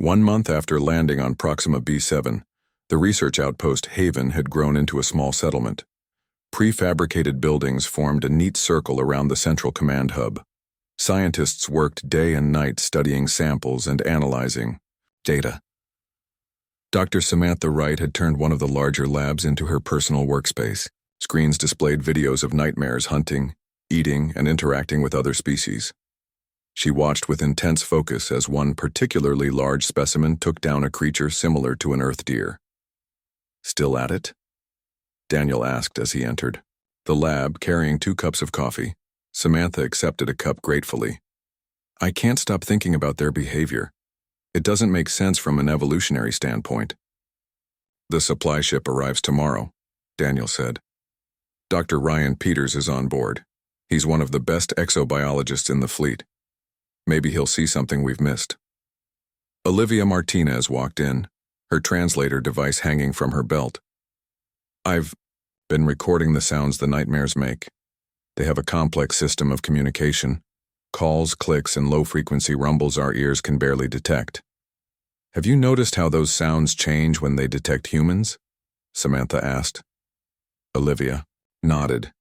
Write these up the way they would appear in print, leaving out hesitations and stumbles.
1 month after landing on Proxima B7, the research outpost Haven had grown into a small settlement. Prefabricated buildings formed a neat circle around the central command hub. Scientists worked day and night studying samples and analyzing data. Dr. Samantha Wright had turned one of the larger labs into her personal workspace. Screens displayed videos of nightmares hunting, eating, and interacting with other species. She watched with intense focus as one particularly large specimen took down a creature similar to an earth deer. "Still at it?" Daniel asked as he entered the lab, carrying 2 cups of coffee. Samantha accepted a cup gratefully. "I can't stop thinking about their behavior. It doesn't make sense from an evolutionary standpoint." "The supply ship arrives tomorrow," Daniel said. "Dr. Ryan Peters is on board. He's one of the best exobiologists in the fleet. Maybe he'll see something we've missed." Olivia Martinez walked in, her translator device hanging from her belt. "I've been recording the sounds the nightmares make. They have a complex system of communication. Calls, clicks, and low-frequency rumbles our ears can barely detect. Have you noticed how those sounds change when they detect humans?" Samantha asked. Olivia nodded.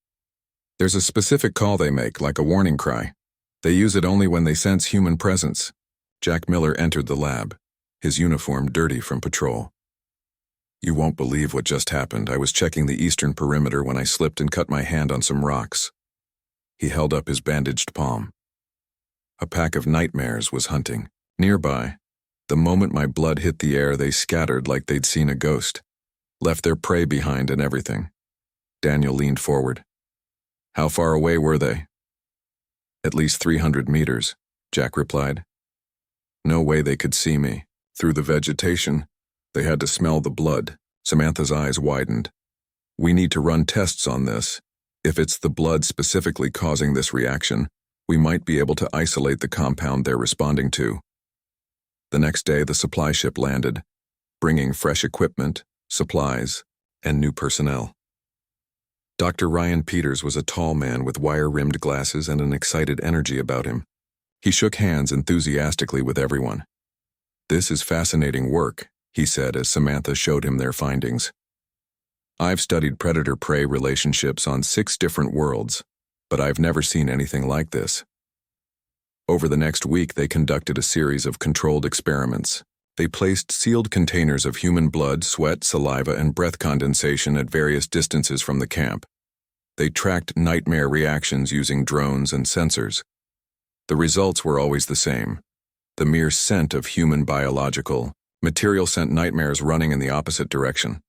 "There's a specific call they make, like a warning cry. They use it only when they sense human presence." Jack Miller entered the lab, his uniform dirty from patrol. "You won't believe what just happened. I was checking the eastern perimeter when I slipped and cut my hand on some rocks." He held up his bandaged palm. "A pack of nightmares was hunting nearby. The moment my blood hit the air, they scattered like they'd seen a ghost. Left their prey behind and everything." Daniel leaned forward. "How far away were they?" "At least 300 meters, Jack replied. "No way they could see me. Through the vegetation, they had to smell the blood." Samantha's eyes widened. "We need to run tests on this. If it's the blood specifically causing this reaction, we might be able to isolate the compound they're responding to." The next day, the supply ship landed, bringing fresh equipment, supplies, and new personnel. Dr. Ryan Peters was a tall man with wire-rimmed glasses and an excited energy about him. He shook hands enthusiastically with everyone. "This is fascinating work," he said as Samantha showed him their findings. "I've studied predator-prey relationships on 6 different worlds, but I've never seen anything like this." Over the next week, they conducted a series of controlled experiments. They placed sealed containers of human blood, sweat, saliva, and breath condensation at various distances from the camp. They tracked nightmare reactions using drones and sensors. The results were always the same. The mere scent of human biological material sent nightmares running in the opposite direction.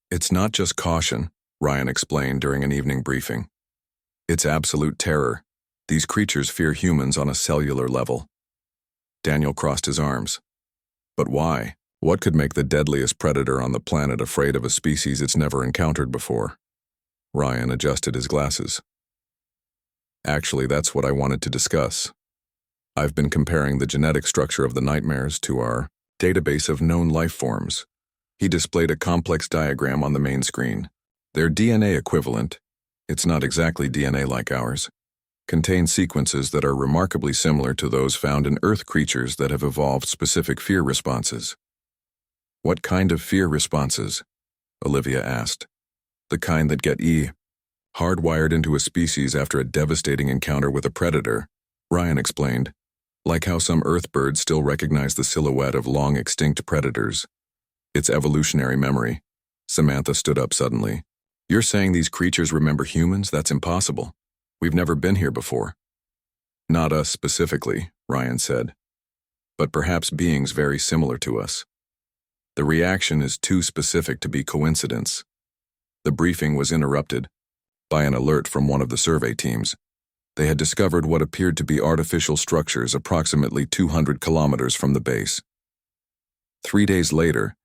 "It's not just caution," Ryan explained during an evening briefing. "It's absolute terror. These creatures fear humans on a cellular level." Daniel crossed his arms. "But why? What could make the deadliest predator on the planet afraid of a species it's never encountered before?" Ryan adjusted his glasses. "Actually, that's what I wanted to discuss. I've been comparing the genetic structure of the nightmares to our database of known life forms." He displayed a complex diagram on the main screen. "Their DNA equivalent, it's not exactly DNA like ours, contains sequences that are remarkably similar to those found in Earth creatures that have evolved specific fear responses." "What kind of fear responses?" Olivia asked. "The kind that get hardwired into a species after a devastating encounter with a predator," Ryan explained. "Like how some Earth birds still recognize the silhouette of long-extinct predators. It's evolutionary memory." Samantha stood up suddenly. "You're saying these creatures remember humans? That's impossible. We've never been here before." "Not us specifically," Ryan said, "but perhaps beings very similar to us. The reaction is too specific to be coincidence." The briefing was interrupted by an alert from one of the survey teams. They had discovered what appeared to be artificial structures approximately 200 kilometers from the base. 3 days later,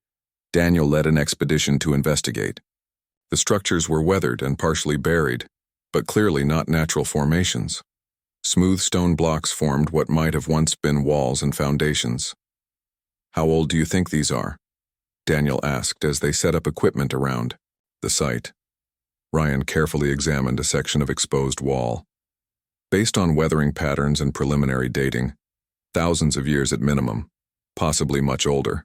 Daniel led an expedition to investigate. The structures were weathered and partially buried, but clearly not natural formations. Smooth stone blocks formed what might have once been walls and foundations. "How old do you think these are?" Daniel asked as they set up equipment around the site. Ryan carefully examined a section of exposed wall. "Based on weathering patterns and preliminary dating, thousands of years at minimum, possibly much older.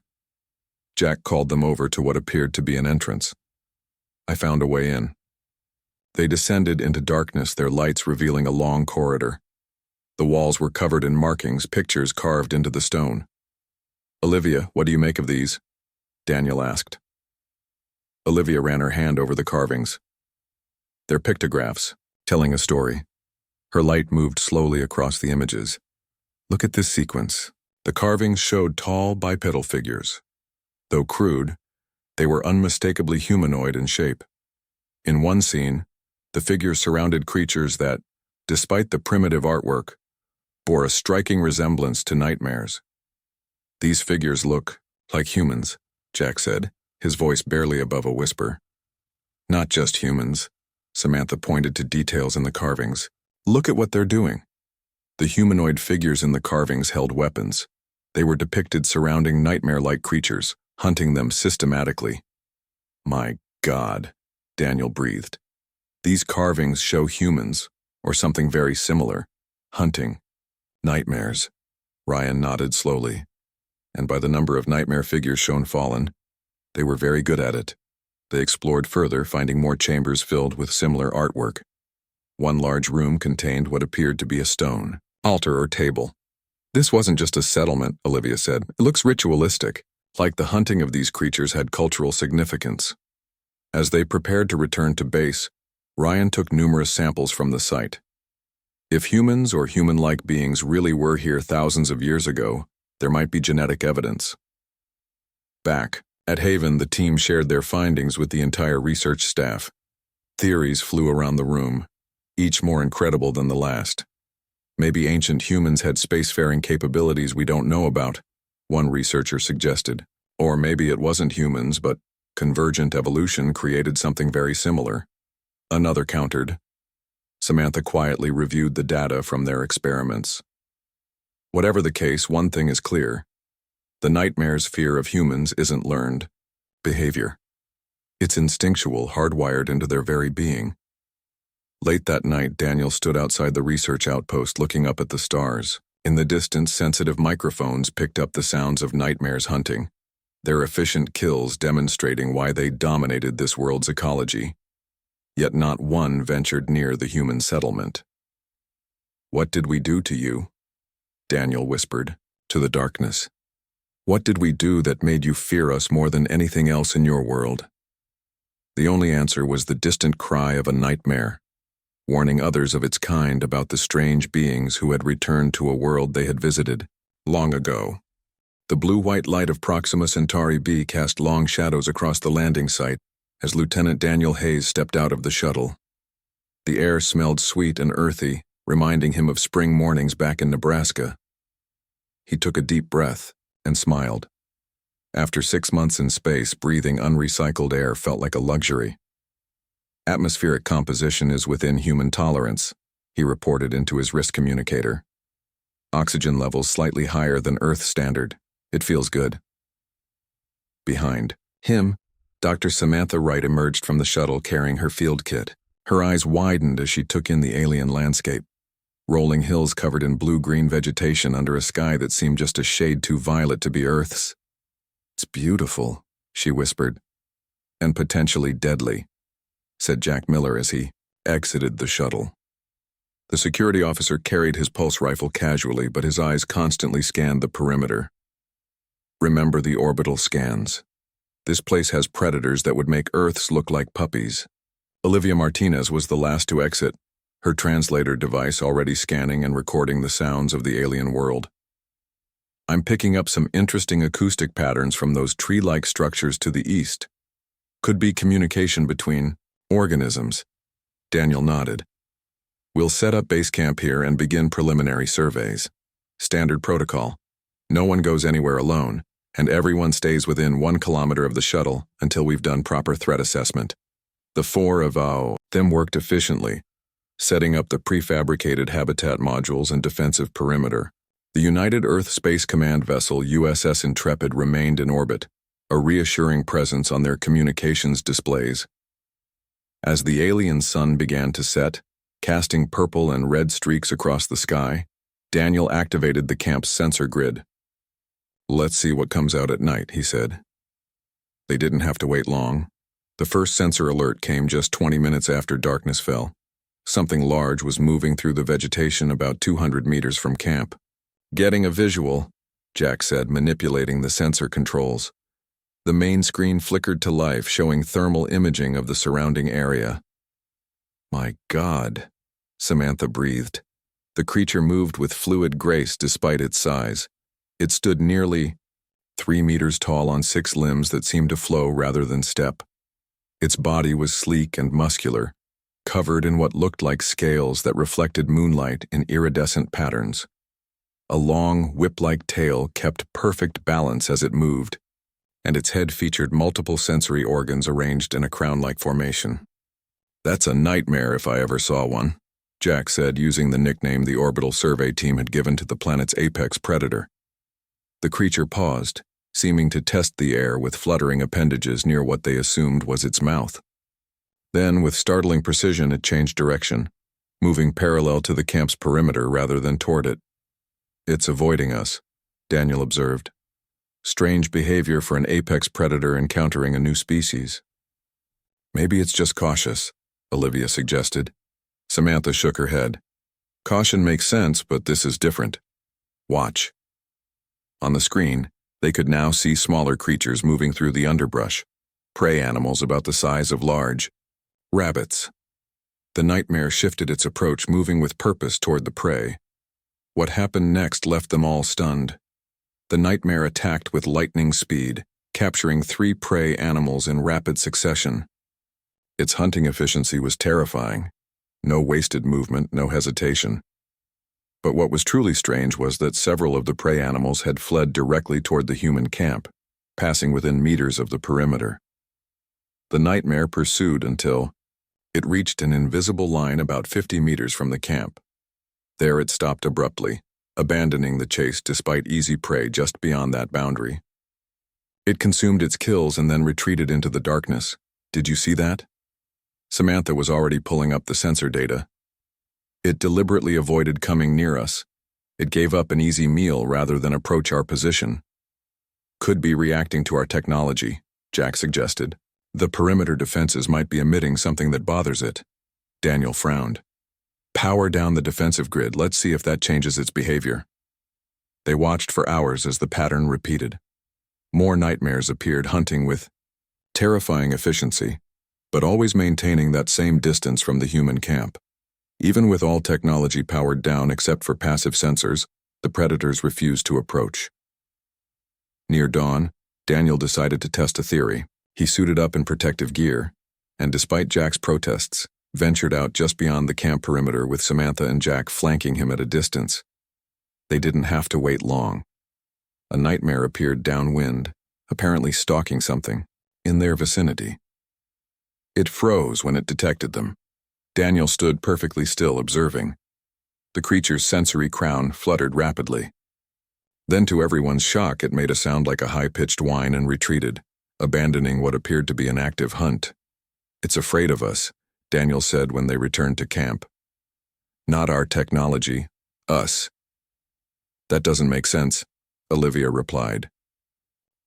Jack called them over to what appeared to be an entrance. I found a way in. They descended into darkness, their lights revealing a long corridor. The walls were covered in markings, pictures carved into the stone. "Olivia, what do you make of these?" Daniel asked. Olivia ran her hand over the carvings. "They're pictographs, telling a story." Her light moved slowly across the images. "Look at this sequence." The carvings showed tall bipedal figures. Though crude, they were unmistakably humanoid in shape. In one scene, the figures surrounded creatures that, despite the primitive artwork, bore a striking resemblance to nightmares. "These figures look like humans," Jack said, his voice barely above a whisper. "Not just humans," Samantha pointed to details in the carvings. "Look at what they're doing." The humanoid figures in the carvings held weapons. They were depicted surrounding nightmare-like creatures, hunting them systematically. "My God," Daniel breathed. "These carvings show humans, or something very similar, hunting nightmares." Ryan nodded slowly. "And by the number of nightmare figures shown fallen, they were very good at it." They explored further, finding more chambers filled with similar artwork. One large room contained what appeared to be a stone altar or table. "This wasn't just a settlement," Olivia said. "It looks ritualistic, like the hunting of these creatures had cultural significance." As they prepared to return to base, Ryan took numerous samples from the site. If humans or human-like beings really were here thousands of years ago, there might be genetic evidence. Back at Haven, the team shared their findings with the entire research staff. Theories flew around the room, each more incredible than the last. "Maybe ancient humans had spacefaring capabilities we don't know about," one researcher suggested. "Or maybe it wasn't humans, but convergent evolution created something very similar," another countered. Samantha quietly reviewed the data from their experiments. Whatever the case, one thing is clear. The nightmare's fear of humans isn't learned behavior. It's instinctual, hardwired into their very being. Late that night, Daniel stood outside the research outpost looking up at the stars. In the distance, sensitive microphones picked up the sounds of nightmares hunting, their efficient kills demonstrating why they dominated this world's ecology. Yet not one ventured near the human settlement. "What did we do to you?" Daniel whispered, to the darkness. "What did we do that made you fear us more than anything else in your world?" The only answer was the distant cry of a nightmare, warning others of its kind about the strange beings who had returned to a world they had visited long ago. The blue-white light of Proxima Centauri b cast long shadows across the landing site as Lieutenant Daniel Hayes stepped out of the shuttle. The air smelled sweet and earthy, reminding him of spring mornings back in Nebraska. He took a deep breath and smiled. After 6 months in space, breathing unrecycled air felt like a luxury. "Atmospheric composition is within human tolerance," he reported into his wrist communicator. "Oxygen levels slightly higher than Earth standard. It feels good." Behind him, Dr. Samantha Wright emerged from the shuttle carrying her field kit. Her eyes widened as she took in the alien landscape. Rolling hills covered in blue-green vegetation under a sky that seemed just a shade too violet to be Earth's. "It's beautiful," she whispered. "And potentially deadly," said Jack Miller as he exited the shuttle. The security officer carried his pulse rifle casually, but his eyes constantly scanned the perimeter. "Remember the orbital scans. This place has predators that would make Earths look like puppies." Olivia Martinez was the last to exit, her translator device already scanning and recording the sounds of the alien world. "I'm picking up some interesting acoustic patterns from those tree-like structures to the east. Could be communication between organisms." Daniel nodded. "We'll set up base camp here and begin preliminary surveys. Standard protocol. No one goes anywhere alone, and everyone stays within 1 kilometer of the shuttle until we've done proper threat assessment." The 4 of them worked efficiently, setting up the prefabricated habitat modules and defensive perimeter. The United Earth Space Command vessel USS Intrepid remained in orbit, a reassuring presence on their communications displays. As the alien sun began to set, casting purple and red streaks across the sky, Daniel activated the camp's sensor grid. "Let's see what comes out at night," he said. They didn't have to wait long. The first sensor alert came just 20 minutes after darkness fell. Something large was moving through the vegetation about 200 meters from camp. "Getting a visual," Jack said, manipulating the sensor controls. The main screen flickered to life, showing thermal imaging of the surrounding area. "My God," Samantha breathed. The creature moved with fluid grace despite its size. It stood nearly 3 meters tall on 6 limbs that seemed to flow rather than step. Its body was sleek and muscular, covered in what looked like scales that reflected moonlight in iridescent patterns. A long, whip-like tail kept perfect balance as it moved, and its head featured multiple sensory organs arranged in a crown-like formation. "That's a nightmare if I ever saw one," Jack said, using the nickname the orbital survey team had given to the planet's apex predator. The creature paused, seeming to test the air with fluttering appendages near what they assumed was its mouth. Then, with startling precision, it changed direction, moving parallel to the camp's perimeter rather than toward it. "It's avoiding us," Daniel observed. "Strange behavior for an apex predator encountering a new species." "Maybe it's just cautious," Olivia suggested. Samantha shook her head. "Caution makes sense, but this is different. Watch." On the screen, they could now see smaller creatures moving through the underbrush, prey animals about the size of large rabbits. The nightmare shifted its approach, moving with purpose toward the prey. What happened next left them all stunned. The nightmare attacked with lightning speed, capturing 3 prey animals in rapid succession. Its hunting efficiency was terrifying. No wasted movement, no hesitation. But what was truly strange was that several of the prey animals had fled directly toward the human camp, passing within meters of the perimeter. The nightmare pursued until it reached an invisible line about 50 meters from the camp. There it stopped abruptly, abandoning the chase despite easy prey just beyond that boundary. It consumed its kills and then retreated into the darkness. "Did you see that?" Samantha was already pulling up the sensor data. "It deliberately avoided coming near us. It gave up an easy meal rather than approach our position." "Could be reacting to our technology," Jack suggested. "The perimeter defenses might be emitting something that bothers it." Daniel frowned. "Power down the defensive grid. Let's see if that changes its behavior." They watched for hours as the pattern repeated. More nightmares appeared, hunting with terrifying efficiency, but always maintaining that same distance from the human camp. Even with all technology powered down except for passive sensors, the predators refused to approach. Near dawn, Daniel decided to test a theory. He suited up in protective gear, and despite Jack's protests, ventured out just beyond the camp perimeter with Samantha and Jack flanking him at a distance. They didn't have to wait long. A nightmare appeared downwind, apparently stalking something, in their vicinity. It froze when it detected them. Daniel stood perfectly still, observing. The creature's sensory crown fluttered rapidly. Then, to everyone's shock, it made a sound like a high-pitched whine and retreated, abandoning what appeared to be an active hunt. "It's afraid of us," Daniel said when they returned to camp. "Not our technology, us." "That doesn't make sense," Olivia replied.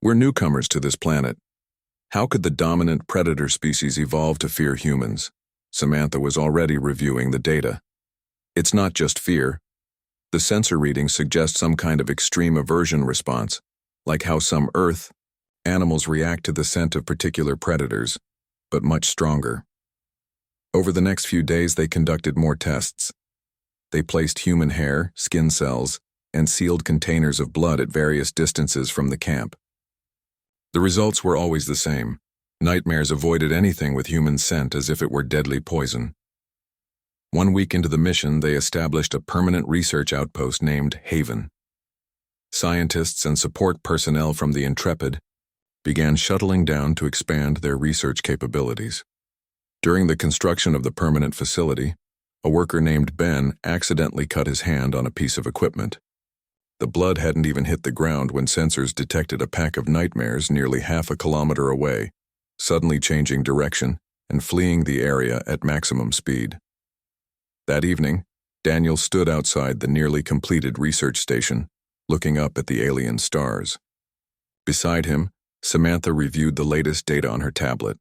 "We're newcomers to this planet. How could the dominant predator species evolve to fear humans?" Samantha was already reviewing the data. "It's not just fear. The sensor readings suggest some kind of extreme aversion response, like how some Earth animals react to the scent of particular predators, but much stronger." Over the next few days, they conducted more tests. They placed human hair, skin cells, and sealed containers of blood at various distances from the camp. The results were always the same. Nightmares avoided anything with human scent as if it were deadly poison. 1 week into the mission, they established a permanent research outpost named Haven. Scientists and support personnel from the Intrepid began shuttling down to expand their research capabilities. During the construction of the permanent facility, a worker named Ben accidentally cut his hand on a piece of equipment. The blood hadn't even hit the ground when sensors detected a pack of nightmares nearly half a kilometer away, suddenly changing direction and fleeing the area at maximum speed. That evening, Daniel stood outside the nearly completed research station, looking up at the alien stars. Beside him, Samantha reviewed the latest data on her tablet.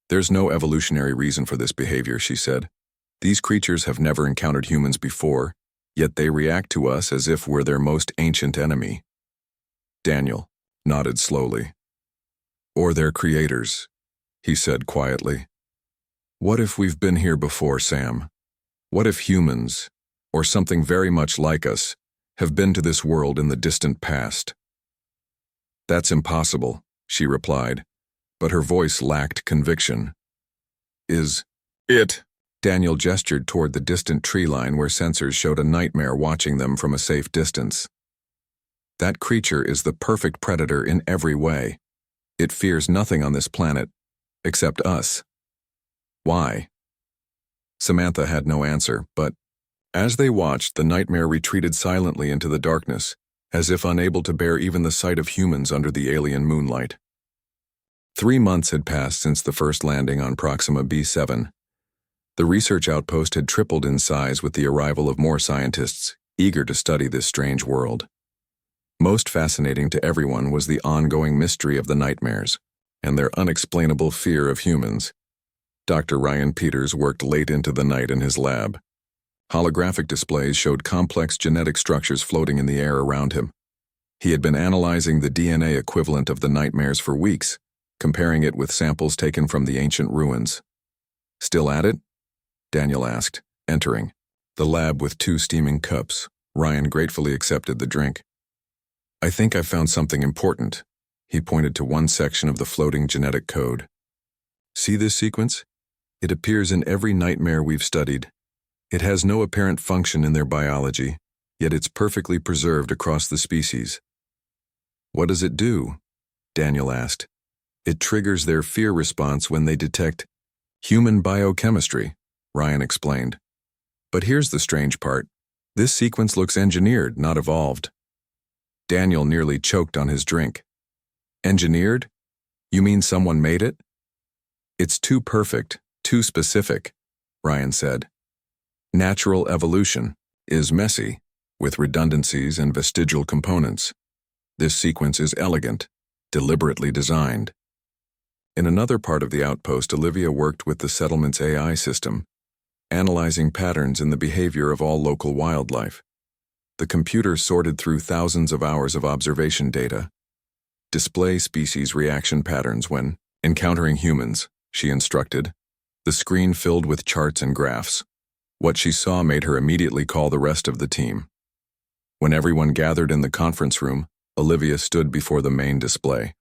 "There's no evolutionary reason for this behavior," she said. "These creatures have never encountered humans before, yet they react to us as if we're their most ancient enemy." Daniel nodded slowly. "Or their creators," he said quietly. "What if we've been here before, Sam? What if humans, or something very much like us, have been to this world in the distant past?" "That's impossible," she replied, but her voice lacked conviction. "Is it?" Daniel gestured toward the distant tree line where sensors showed a nightmare watching them from a safe distance. "That creature is the perfect predator in every way. It fears nothing on this planet, except us." "Why?" Samantha had no answer, but as they watched, the nightmare retreated silently into the darkness, as if unable to bear even the sight of humans under the alien moonlight. 3 months had passed since the first landing on Proxima B7. The research outpost had tripled in size with the arrival of more scientists, eager to study this strange world. Most fascinating to everyone was the ongoing mystery of the nightmares, and their unexplainable fear of humans. Dr. Ryan Peters worked late into the night in his lab. Holographic displays showed complex genetic structures floating in the air around him. He had been analyzing the DNA equivalent of the nightmares for weeks, comparing it with samples taken from the ancient ruins. "Still at it?" Daniel asked, entering. The lab with 2 steaming cups. Ryan gratefully accepted the drink. "I think I found something important." He pointed to one section of the floating genetic code. "See this sequence? It appears in every nightmare we've studied. It has no apparent function in their biology, yet it's perfectly preserved across the species." "What does it do?" Daniel asked. "It triggers their fear response when they detect human biochemistry," Ryan explained. "But here's the strange part. This sequence looks engineered, not evolved." Daniel nearly choked on his drink. "Engineered? You mean someone made it?" "It's too perfect, too specific," Ryan said. "Natural evolution is messy, with redundancies and vestigial components. This sequence is elegant, deliberately designed." In another part of the outpost, Olivia worked with the settlement's AI system, analyzing patterns in the behavior of all local wildlife. The computer sorted through thousands of hours of observation data. "Display species reaction patterns when encountering humans," she instructed. The screen filled with charts and graphs. What she saw made her immediately call the rest of the team. When everyone gathered in the conference room, Olivia stood before the main display.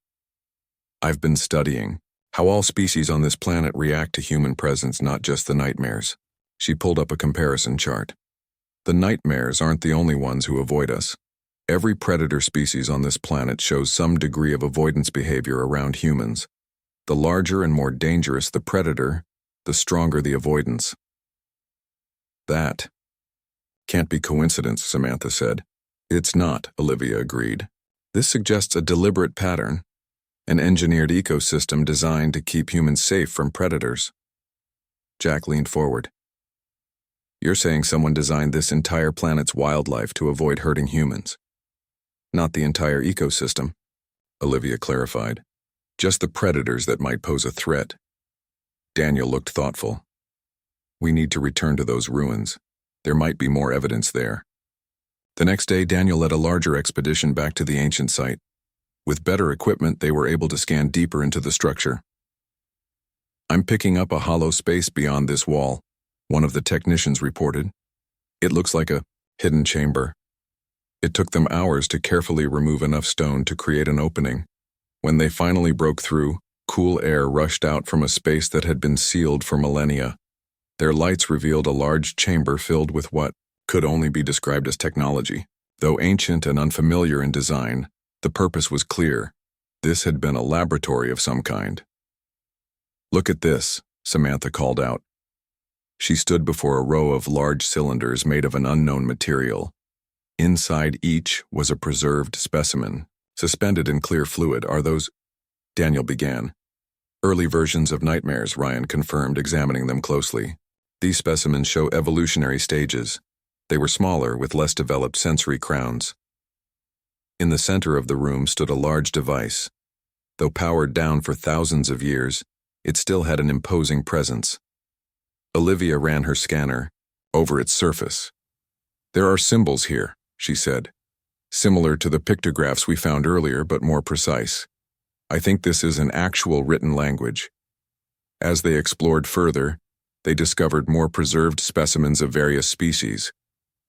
"I've been studying how all species on this planet react to human presence, not just the nightmares." She pulled up a comparison chart. "The nightmares aren't the only ones who avoid us. Every predator species on this planet shows some degree of avoidance behavior around humans. The larger and more dangerous the predator, the stronger the avoidance." "That can't be coincidence," Samantha said. "It's not," Olivia agreed. "This suggests a deliberate pattern, an engineered ecosystem designed to keep humans safe from predators." Jack leaned forward. "You're saying someone designed this entire planet's wildlife to avoid hurting humans?" "Not the entire ecosystem," Olivia clarified. "Just the predators that might pose a threat." Daniel looked thoughtful. "We need to return to those ruins. There might be more evidence there." The next day, Daniel led a larger expedition back to the ancient site. With better equipment, they were able to scan deeper into the structure. "I'm picking up a hollow space beyond this wall," one of the technicians reported. "It looks like a hidden chamber." It took them hours to carefully remove enough stone to create an opening. When they finally broke through, cool air rushed out from a space that had been sealed for millennia. Their lights revealed a large chamber filled with what could only be described as technology. Though ancient and unfamiliar in design, the purpose was clear. This had been a laboratory of some kind. "Look at this," Samantha called out. She stood before a row of large cylinders made of an unknown material. Inside each was a preserved specimen, suspended in clear fluid. "Are those—" Daniel began. "Early versions of nightmares," Ryan confirmed, examining them closely. "These specimens show evolutionary stages. They were smaller, with less developed sensory crowns." In the center of the room stood a large device. Though powered down for thousands of years, it still had an imposing presence. Olivia ran her scanner over its surface. "There are symbols here," she said. "Similar to the pictographs we found earlier, but more precise. I think this is an actual written language." As they explored further, they discovered more preserved specimens of various species,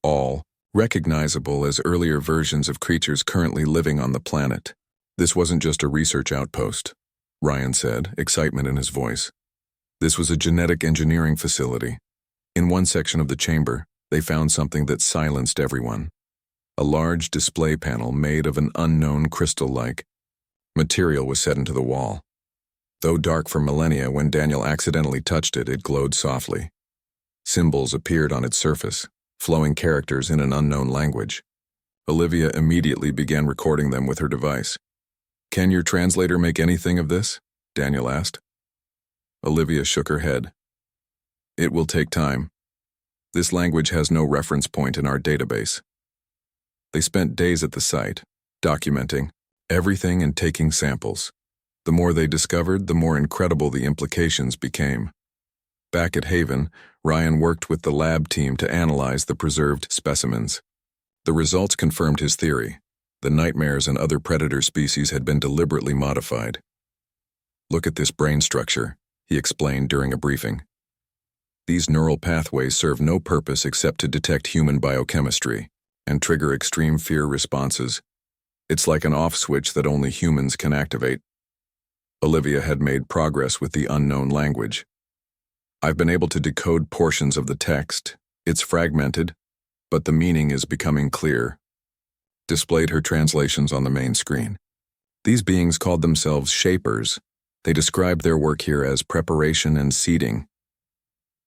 all recognizable as earlier versions of creatures currently living on the planet. "This wasn't just a research outpost," Ryan said, excitement in his voice. "This was a genetic engineering facility. In one section of the chamber, they found something that silenced everyone. A large display panel made of an unknown crystal-like material was set into the wall. Though dark for millennia, when Daniel accidentally touched it, it glowed softly. Symbols appeared on its surface, flowing characters in an unknown language. Olivia immediately began recording them with her device. "Can your translator make anything of this?" Daniel asked. Olivia shook her head. "It will take time. This language has no reference point in our database." They spent days at the site, documenting everything and taking samples. The more they discovered, the more incredible the implications became. Back at Haven, Ryan worked with the lab team to analyze the preserved specimens. The results confirmed his theory. The nightmares and other predator species had been deliberately modified. "Look at this brain structure," he explained during a briefing. "These neural pathways serve no purpose except to detect human biochemistry and trigger extreme fear responses. It's like an off switch that only humans can activate." Olivia had made progress with the unknown language. "I've been able to decode portions of the text. It's fragmented, but the meaning is becoming clear." Displayed her translations on the main screen. These beings called themselves Shapers. They described their work here as preparation and seeding.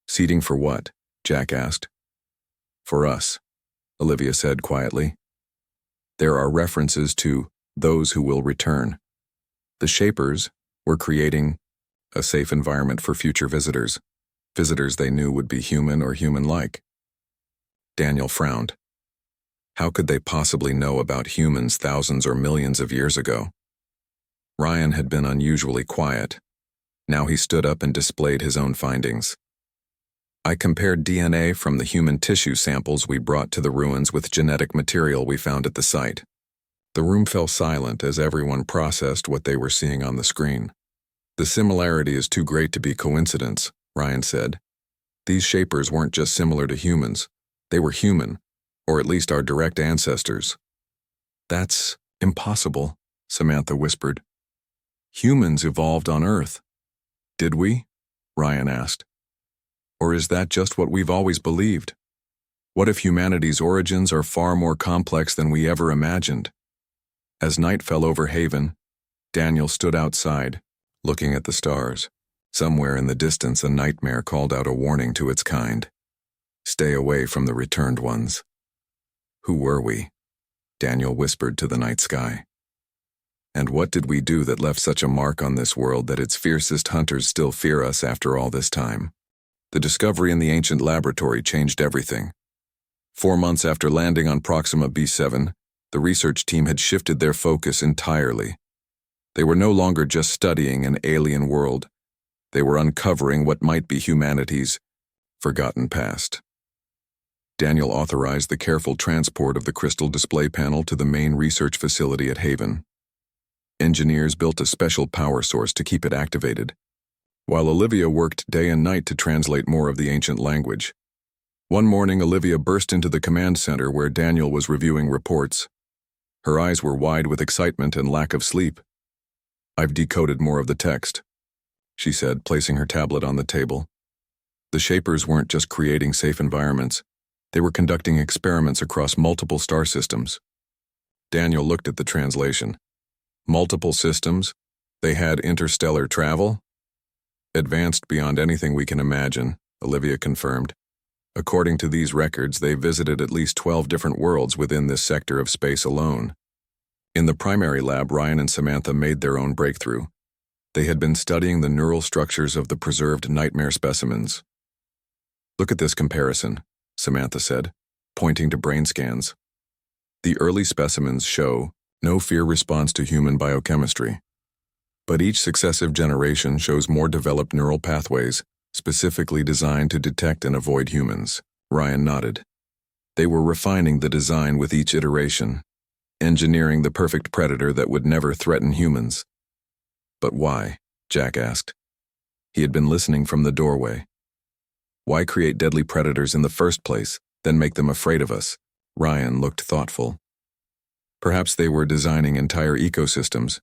"Seeding for what?" Jack asked. "For us," Olivia said quietly. "There are references to those who will return. The Shapers were creating a safe environment for future visitors they knew would be human or human-like." Daniel frowned. How could they possibly know about humans thousands or millions of years ago? Ryan had been unusually quiet. Now he stood up and displayed his own findings. "I compared DNA from the human tissue samples we brought to the ruins with genetic material we found at the site." The room fell silent as everyone processed what they were seeing on the screen. "The similarity is too great to be coincidence," Ryan said. "These Shapers weren't just similar to humans. They were human, or at least our direct ancestors." "That's impossible," Samantha whispered. "Humans evolved on Earth." "Did we?" Ryan asked. "Or is that just what we've always believed? What if humanity's origins are far more complex than we ever imagined?" As night fell over Haven, Daniel stood outside, looking at the stars. Somewhere in the distance, a nightmare called out a warning to its kind. "Stay away from the returned ones." "Who were we?" Daniel whispered to the night sky. "And what did we do that left such a mark on this world that its fiercest hunters still fear us after all this time?" The discovery in the ancient laboratory changed everything. 4 months after landing on Proxima B7, the research team had shifted their focus entirely. They were no longer just studying an alien world. They were uncovering what might be humanity's forgotten past. Daniel authorized the careful transport of the crystal display panel to the main research facility at Haven. Engineers built a special power source to keep it activated, while Olivia worked day and night to translate more of the ancient language. One morning, Olivia burst into the command center where Daniel was reviewing reports. Her eyes were wide with excitement and lack of sleep. "I've decoded more of the text," she said, placing her tablet on the table. The Shapers weren't just creating safe environments. They were conducting experiments across multiple star systems. Daniel looked at the translation. "Multiple systems? They had interstellar travel?" "Advanced beyond anything we can imagine," Olivia confirmed. "According to these records, they visited at least 12 different worlds within this sector of space alone." In the primary lab, Ryan and Samantha made their own breakthrough. They had been studying the neural structures of the preserved nightmare specimens. "Look at this comparison," Samantha said, pointing to brain scans. "The early specimens show No fear response to human biochemistry. But each successive generation shows more developed neural pathways, specifically designed to detect and avoid humans. Ryan nodded. They were refining the design with each iteration, engineering the perfect predator that would never threaten humans. But why? Jack asked. He had been listening from the doorway. Why create deadly predators in the first place, then make them afraid of us? Ryan looked thoughtful. Perhaps they were designing entire ecosystems.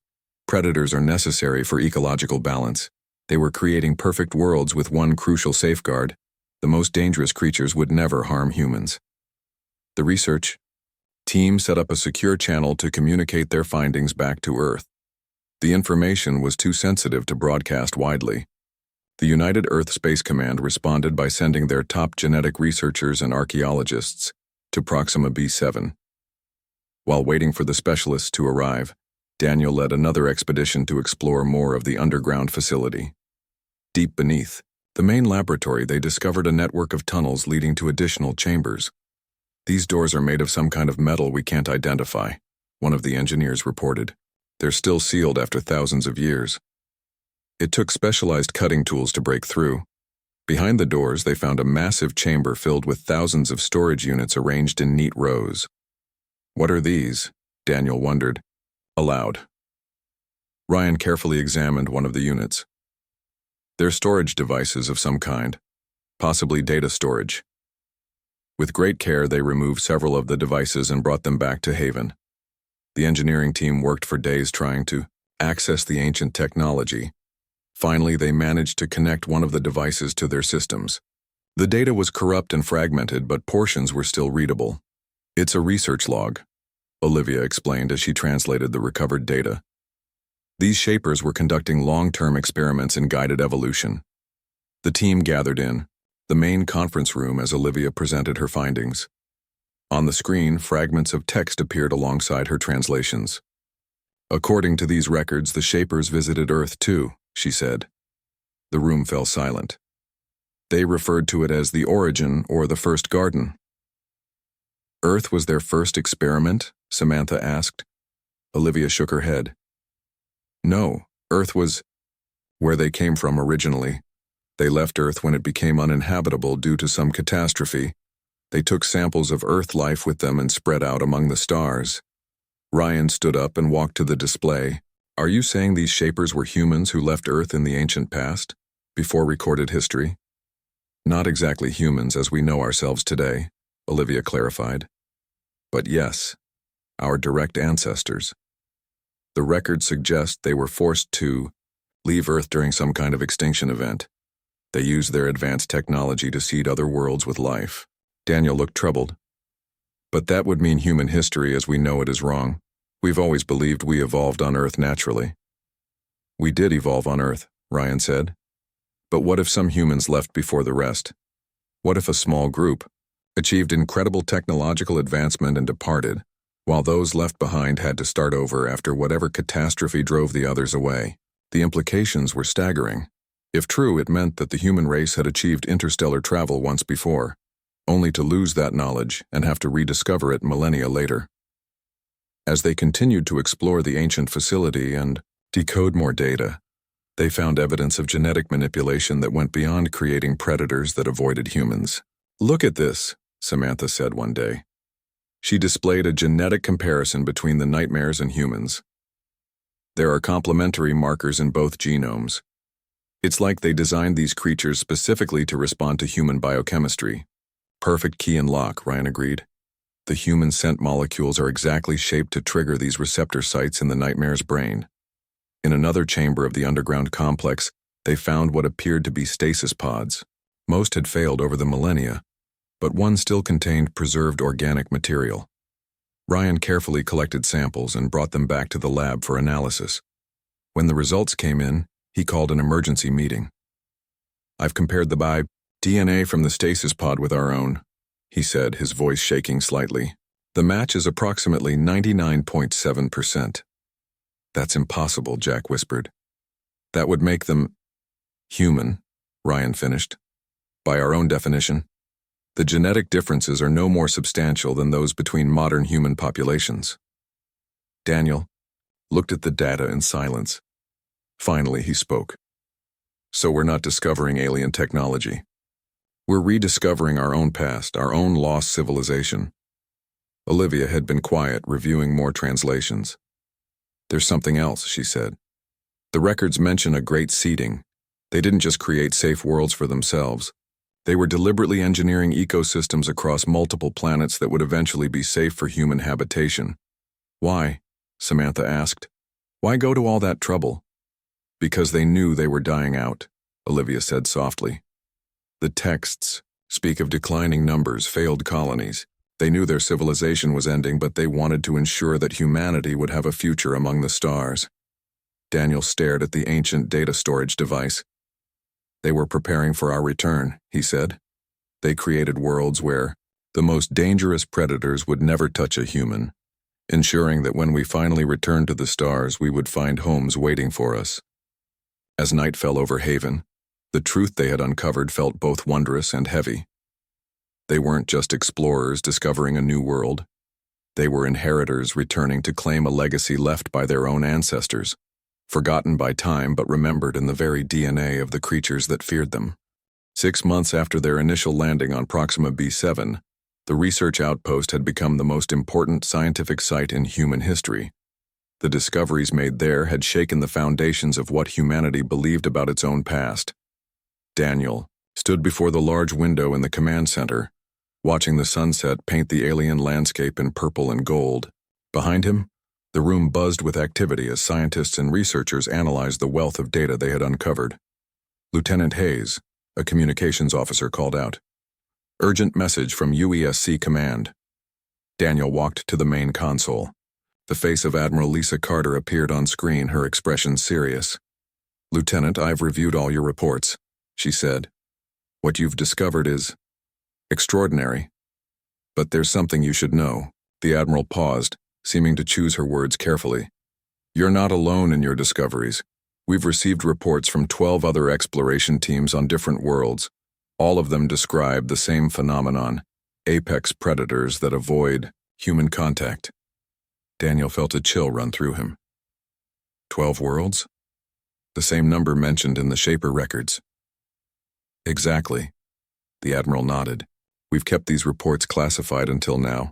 Predators are necessary for ecological balance. They were creating perfect worlds with one crucial safeguard. The most dangerous creatures would never harm humans. The research team set up a secure channel to communicate their findings back to Earth. The information was too sensitive to broadcast widely. The United Earth Space Command responded by sending their top genetic researchers and archaeologists to Proxima B7. While waiting for the specialists to arrive, Daniel led another expedition to explore more of the underground facility. Deep beneath the main laboratory, they discovered a network of tunnels leading to additional chambers. These doors are made of some kind of metal we can't identify, one of the engineers reported. They're still sealed after thousands of years. It took specialized cutting tools to break through. Behind the doors, they found a massive chamber filled with thousands of storage units arranged in neat rows. What are these? Daniel wondered. Aloud. Ryan carefully examined one of the units. They're storage devices of some kind, possibly data storage. With great care, they removed several of the devices and brought them back to Haven. The engineering team worked for days trying to access the ancient technology. Finally, they managed to connect one of the devices to their systems. The data was corrupt and fragmented, but portions were still readable. It's a research log, Olivia explained as she translated the recovered data. These shapers were conducting long-term experiments in guided evolution. The team gathered in the main conference room as Olivia presented her findings. On the screen, fragments of text appeared alongside her translations. According to these records, the shapers visited Earth too, she said. The room fell silent. They referred to it as the origin or the first garden. Earth was their first experiment? Samantha asked. Olivia shook her head. No, Earth was where they came from originally. They left Earth when it became uninhabitable due to some catastrophe. They took samples of Earth life with them and spread out among the stars. Ryan stood up and walked to the display. Are you saying these shapers were humans who left Earth in the ancient past, before recorded history? Not exactly humans as we know ourselves today, Olivia clarified. But yes, our direct ancestors. The records suggest they were forced to leave Earth during some kind of extinction event. They used their advanced technology to seed other worlds with life. Daniel looked troubled. But that would mean human history as we know it is wrong. We've always believed we evolved on Earth naturally. We did evolve on Earth, Ryan said. But what if some humans left before the rest? What if a small group achieved incredible technological advancement and departed, while those left behind had to start over after whatever catastrophe drove the others away? The implications were staggering. If true, it meant that the human race had achieved interstellar travel once before, only to lose that knowledge and have to rediscover it millennia later. As they continued to explore the ancient facility and decode more data, they found evidence of genetic manipulation that went beyond creating predators that avoided humans. Look at this, Samantha said one day. She displayed a genetic comparison between the nightmares and humans. There are complementary markers in both genomes. It's like they designed these creatures specifically to respond to human biochemistry. Perfect key and lock, Ryan agreed. The human scent molecules are exactly shaped to trigger these receptor sites in the nightmare's brain. In another chamber of the underground complex, they found what appeared to be stasis pods. Most had failed over the millennia, but one still contained preserved organic material. Ryan carefully collected samples and brought them back to the lab for analysis. When the results came in, he called an emergency meeting. I've compared the DNA from the stasis pod with our own, he said, his voice shaking slightly. The match is approximately 99.7%. That's impossible, Jack whispered. That would make them human, Ryan finished. By our own definition, the genetic differences are no more substantial than those between modern human populations. Daniel looked at the data in silence. Finally, he spoke. So we're not discovering alien technology. We're rediscovering our own past, our own lost civilization. Olivia had been quiet, reviewing more translations. There's something else, she said. The records mention a great seeding. They didn't just create safe worlds for themselves. They were deliberately engineering ecosystems across multiple planets that would eventually be safe for human habitation. Why? Samantha asked. Why go to all that trouble? Because they knew they were dying out, Olivia said softly. The texts speak of declining numbers, failed colonies. They knew their civilization was ending, but they wanted to ensure that humanity would have a future among the stars. Daniel stared at the ancient data storage device. They were preparing for our return, he said. They created worlds where the most dangerous predators would never touch a human, ensuring that when we finally returned to the stars, we would find homes waiting for us. As night fell over Haven, the truth they had uncovered felt both wondrous and heavy. They weren't just explorers discovering a new world. They were inheritors returning to claim a legacy left by their own ancestors, forgotten by time but remembered in the very DNA of the creatures that feared them. 6 months after their initial landing on Proxima B7, the research outpost had become the most important scientific site in human history. The discoveries made there had shaken the foundations of what humanity believed about its own past. Daniel stood before the large window in the command center, watching the sunset paint the alien landscape in purple and gold. Behind him, the room buzzed with activity as scientists and researchers analyzed the wealth of data they had uncovered. Lieutenant Hayes, a communications officer, called out, "Urgent message from UESC Command." Daniel walked to the main console. The face of Admiral Lisa Carter appeared on screen, her expression serious. "Lieutenant, I've reviewed all your reports," she said. "What you've discovered is extraordinary. But there's something you should know." The Admiral paused, seeming to choose her words carefully. "You're not alone in your discoveries. We've received reports from 12 other exploration teams on different worlds. All of them describe the same phenomenon, apex predators that avoid human contact." Daniel felt a chill run through him. 12 worlds? The same number mentioned in the Shaper records. Exactly. The Admiral nodded. We've kept these reports classified until now.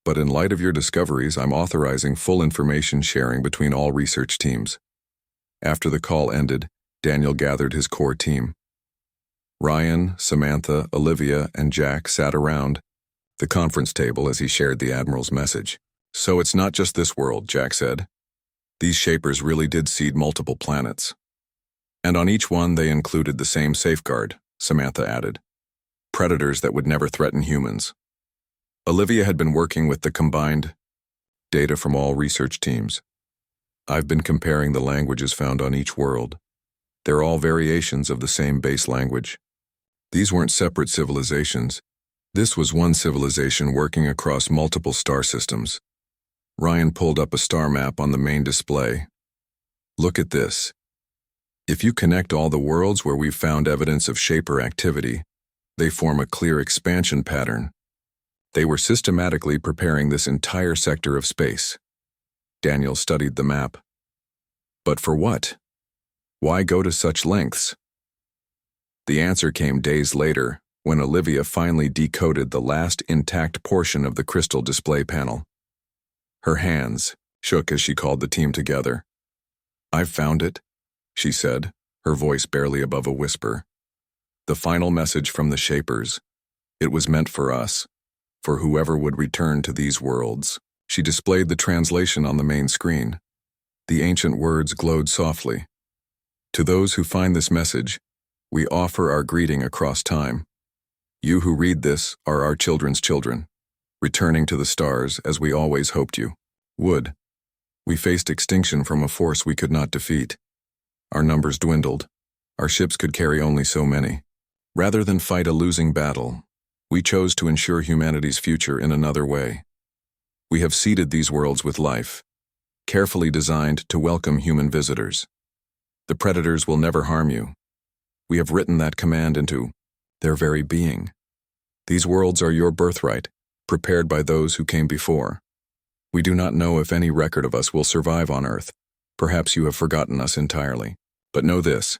But in light of your discoveries, I'm authorizing full information sharing between all research teams. After the call ended, Daniel gathered his core team. Ryan, Samantha, Olivia, and Jack sat around the conference table as he shared the Admiral's message. "So it's not just this world," Jack said. "These Shapers really did seed multiple planets. And on each one they included the same safeguard," Samantha added. "Predators that would never threaten humans." Olivia had been working with the combined data from all research teams. "I've been comparing the languages found on each world. They're all variations of the same base language. These weren't separate civilizations. This was one civilization working across multiple star systems." Ryan pulled up a star map on the main display. "Look at this. If you connect all the worlds where we've found evidence of Shaper activity, they form a clear expansion pattern. They were systematically preparing this entire sector of space." Daniel studied the map. "But for what? Why go to such lengths?" The answer came days later, when Olivia finally decoded the last intact portion of the crystal display panel. Her hands shook as she called the team together. "I've found it," she said, her voice barely above a whisper. "The final message from the Shapers. It was meant for us, for whoever would return to these worlds." She displayed the translation on the main screen. The ancient words glowed softly. "To those who find this message, we offer our greeting across time. You who read this are our children's children, returning to the stars as we always hoped you would. We faced extinction from a force we could not defeat. Our numbers dwindled. Our ships could carry only so many. Rather than fight a losing battle, we chose to ensure humanity's future in another way. We have seeded these worlds with life, carefully designed to welcome human visitors. The predators will never harm you. We have written that command into their very being. These worlds are your birthright, prepared by those who came before. We do not know if any record of us will survive on Earth. Perhaps you have forgotten us entirely. But know this.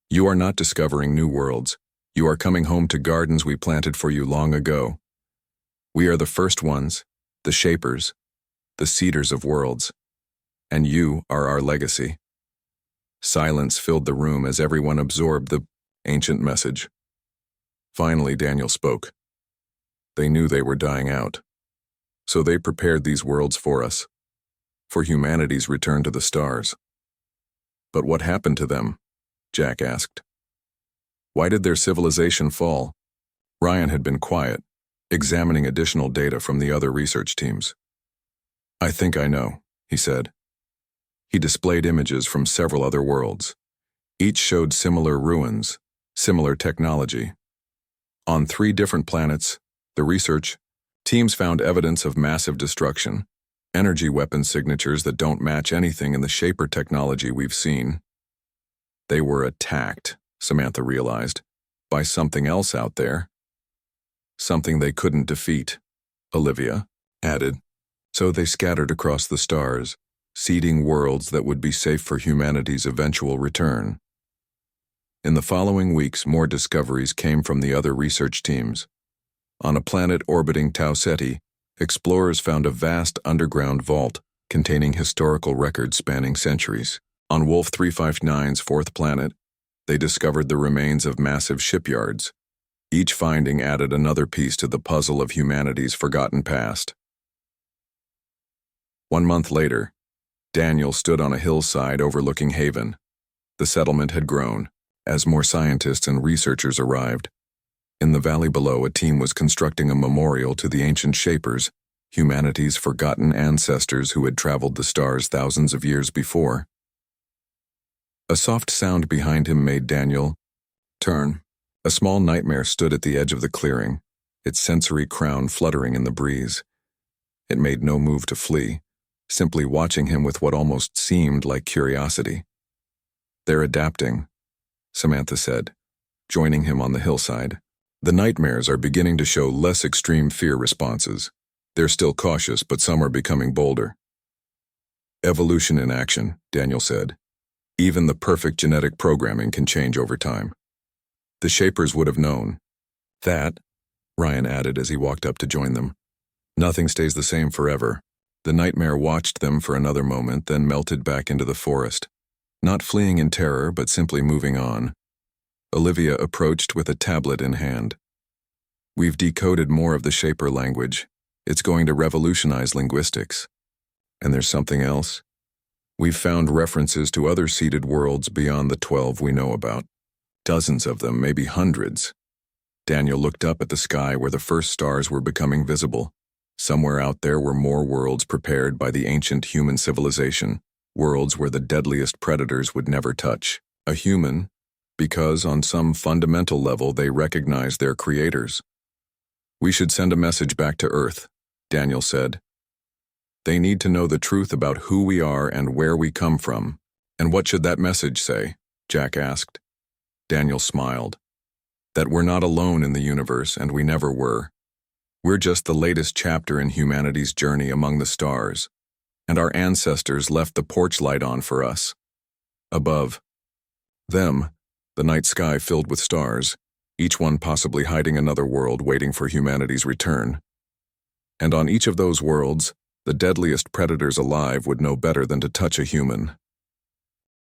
You are not discovering new worlds. You are coming home to gardens we planted for you long ago. We are the first ones, the shapers, the seeders of worlds. And you are our legacy. Silence filled the room as everyone absorbed the ancient message. Finally, Daniel spoke. They knew they were dying out. So they prepared these worlds for us, for humanity's return to the stars. But what happened to them? Jack asked. Why did their civilization fall? Ryan had been quiet, examining additional data from the other research teams. I think I know, he said. He displayed images from several other worlds. Each showed similar ruins, similar technology. On 3 different planets, the research teams found evidence of massive destruction, energy weapon signatures that don't match anything in the shaper technology we've seen. They were attacked, Samantha realized, by something else out there. Something they couldn't defeat, Olivia added. So they scattered across the stars, seeding worlds that would be safe for humanity's eventual return. In the following weeks, more discoveries came from the other research teams. On a planet orbiting Tau Ceti, explorers found a vast underground vault containing historical records spanning centuries. On Wolf 359's 4th planet, they discovered the remains of massive shipyards. Each finding added another piece to the puzzle of humanity's forgotten past. 1 month later, Daniel stood on a hillside overlooking Haven. The settlement had grown, as more scientists and researchers arrived. In the valley below, a team was constructing a memorial to the ancient shapers, humanity's forgotten ancestors who had traveled the stars thousands of years before. A soft sound behind him made Daniel turn. A small nightmare stood at the edge of the clearing, its sensory crown fluttering in the breeze. It made no move to flee, simply watching him with what almost seemed like curiosity. They're adapting, Samantha said, joining him on the hillside. The nightmares are beginning to show less extreme fear responses. They're still cautious, but some are becoming bolder. Evolution in action, Daniel said. Even the perfect genetic programming can change over time. The shapers would have known. That, Ryan added as he walked up to join them. Nothing stays the same forever. The nightmare watched them for another moment, then melted back into the forest. Not fleeing in terror, but simply moving on. Olivia approached with a tablet in hand. We've decoded more of the shaper language. It's going to revolutionize linguistics. And there's something else. We've found references to other seeded worlds beyond the 12 we know about. Dozens of them, maybe hundreds. Daniel looked up at the sky where the first stars were becoming visible. Somewhere out there were more worlds prepared by the ancient human civilization, worlds where the deadliest predators would never touch. A human, because on some fundamental level they recognize their creators. We should send a message back to Earth, Daniel said. They need to know the truth about who we are and where we come from. And what should that message say? Jack asked. Daniel smiled. That we're not alone in the universe, and we never were. We're just the latest chapter in humanity's journey among the stars, and our ancestors left the porch light on for us. Above them, the night sky filled with stars, each one possibly hiding another world waiting for humanity's return. And on each of those worlds, the deadliest predators alive would know better than to touch a human.